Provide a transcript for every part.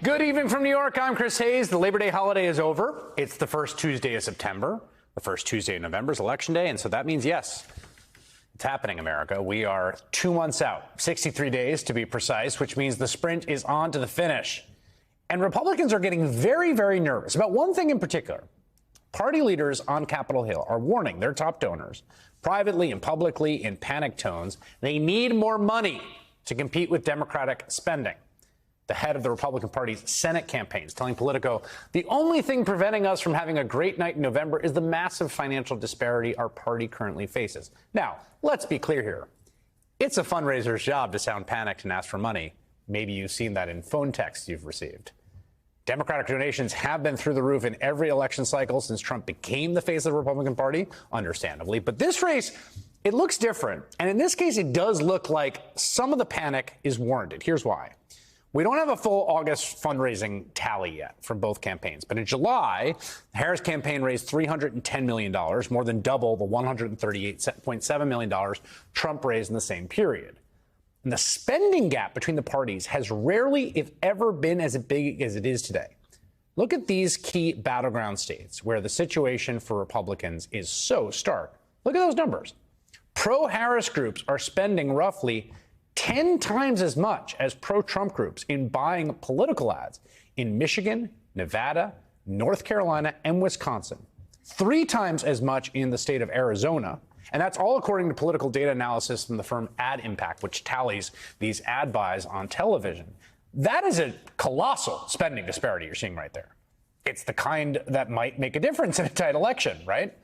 Good evening from New York. I'm Chris Hayes. The Labor Day holiday is over. It's the first Tuesday of September. The first Tuesday in November is Election Day. And so that means, yes, it's happening, America. We are 2 months out, 63 days to be precise, which means the sprint is on to the finish. And Republicans are getting very, very nervous about one thing in particular. Party leaders on Capitol Hill are warning their top donors, privately and publicly in panic tones, they need more money to compete with Democratic spending. The head of the Republican Party's Senate campaign is telling Politico, the only thing preventing us from having a great night in November is the massive financial disparity our party currently faces. Now, let's be clear here. It's a fundraiser's job to sound panicked and ask for money. Maybe you've seen that in phone texts you've received. Democratic donations have been through the roof in every election cycle since Trump became the face of the Republican Party, understandably. But this race, it looks different. And in this case, it does look like some of the panic is warranted. Here's why. We don't have a full August fundraising tally yet from both campaigns. But in July, the Harris campaign raised $310 million, more than double the $138.7 million Trump raised in the same period. And the spending gap between the parties has rarely, if ever, been as big as it is today. Look at these key battleground states where the situation for Republicans is so stark. Look at those numbers. Pro-Harris groups are spending roughly 10 times as much as pro-Trump groups in buying political ads in Michigan, Nevada, North Carolina, and Wisconsin. 3 times as much in the state of Arizona. And that's all according to political data analysis from the firm Ad Impact, which tallies these ad buys on television. That is a colossal spending disparity you're seeing right there. It's the kind that might make a difference in a tight election, right?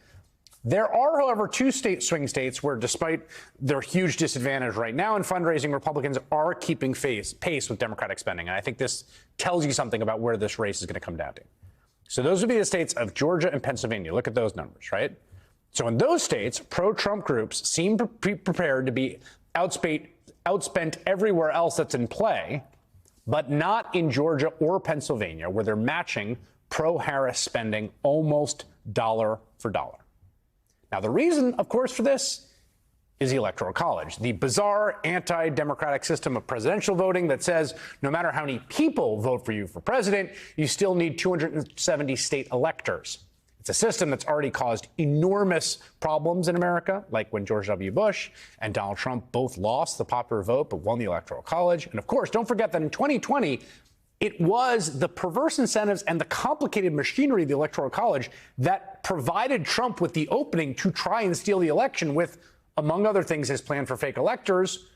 There are, however, 2 swing states where, despite their huge disadvantage right now in fundraising, Republicans are keeping pace with Democratic spending. And I think this tells you something about where this race is going to come down to. So those would be the states of Georgia and Pennsylvania. Look at those numbers, right? So in those states, pro-Trump groups seem prepared to be outspent everywhere else that's in play, but not in Georgia or Pennsylvania, where they're matching pro-Harris spending almost dollar for dollar. Now, the reason, of course, for this is the Electoral College, the bizarre anti-democratic system of presidential voting that says no matter how many people vote for you for president, you still need 270 state electors. It's a system that's already caused enormous problems in America, like when George W. Bush and Donald Trump both lost the popular vote but won the Electoral College. And of course, don't forget that in 2020, it was the perverse incentives and the complicated machinery of the Electoral College that provided Trump with the opening to try and steal the election with, among other things, his plan for fake electors,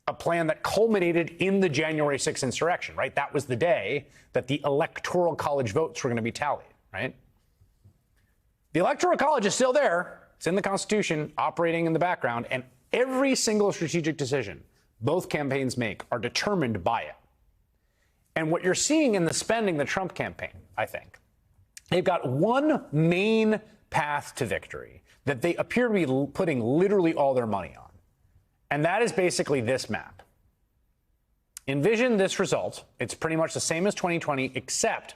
a plan that culminated in the January 6th insurrection, right? That was the day that the Electoral College votes were going to be tallied, right? The Electoral College is still there. It's in the Constitution, operating in the background, and every single strategic decision both campaigns make are determined by it. And what you're seeing in the spending, the Trump campaign, I think, they've got one main path to victory that they appear to be putting literally all their money on. And that is basically this map. Envision this result. It's pretty much the same as 2020, except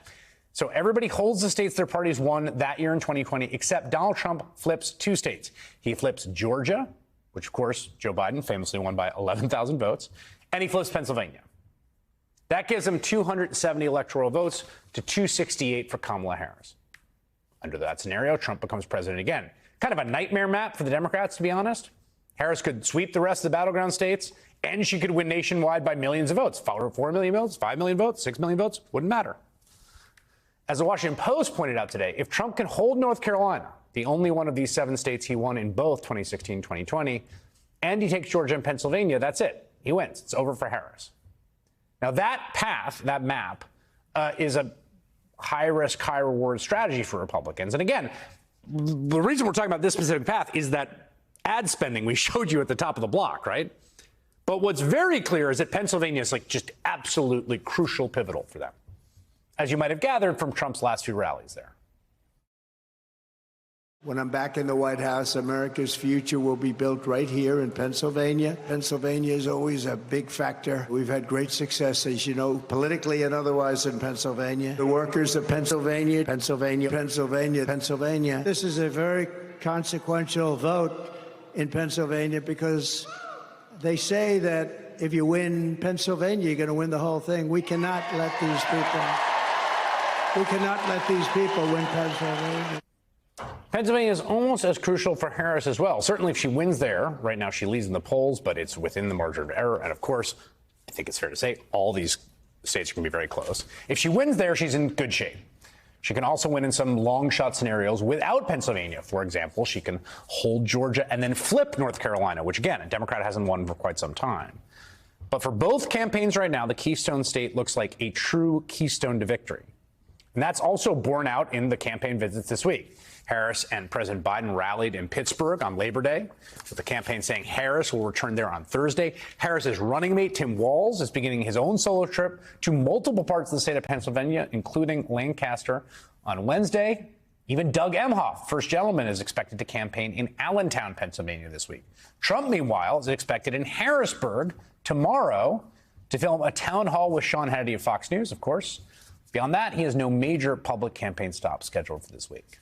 so everybody holds the states their parties won that year in 2020, except Donald Trump flips 2 states. He flips Georgia, which, of course, Joe Biden famously won by 11,000 votes, and he flips Pennsylvania. That gives him 270 electoral votes to 268 for Kamala Harris. Under that scenario, Trump becomes president again. Kind of a nightmare map for the Democrats, to be honest. Harris could sweep the rest of the battleground states, and she could win nationwide by millions of votes. 4 million votes, 5 million votes, 6 million votes, wouldn't matter. As the Washington Post pointed out today, if Trump can hold North Carolina, the only one of these 7 states he won in both 2016 and 2020, and he takes Georgia and Pennsylvania, that's it. He wins. It's over for Harris. Now, that path, that map, is a high-risk, high-reward strategy for Republicans. And again, the reason we're talking about this specific path is that ad spending we showed you at the top of the block, right? But what's very clear is that Pennsylvania is like just absolutely crucial, pivotal for them, as you might have gathered from Trump's last few rallies there. When I'm back in the White House, America's future will be built right here in Pennsylvania. Pennsylvania is always a big factor. We've had great success, as you know, politically and otherwise in Pennsylvania. The workers of Pennsylvania, Pennsylvania, Pennsylvania, Pennsylvania. This is a very consequential vote in Pennsylvania because they say that if you win Pennsylvania, you're going to win the whole thing. We cannot let these people win Pennsylvania. Pennsylvania is almost as crucial for Harris as well. Certainly if she wins there, right now she leads in the polls, but it's within the margin of error. And of course, I think it's fair to say all these states are going to be very close. If she wins there, she's in good shape. She can also win in some long shot scenarios without Pennsylvania. For example, she can hold Georgia and then flip North Carolina, which, again, a Democrat hasn't won for quite some time. But for both campaigns right now, the Keystone State looks like a true keystone to victory. And that's also borne out in the campaign visits this week. Harris and President Biden rallied in Pittsburgh on Labor Day, with the campaign saying Harris will return there on Thursday. Harris's running mate, Tim Walz, is beginning his own solo trip to multiple parts of the state of Pennsylvania, including Lancaster, on Wednesday. Even Doug Emhoff, first gentleman, is expected to campaign in Allentown, Pennsylvania this week. Trump, meanwhile, is expected in Harrisburg tomorrow to film a town hall with Sean Hannity of Fox News, of course. Beyond that, he has no major public campaign stops scheduled for this week.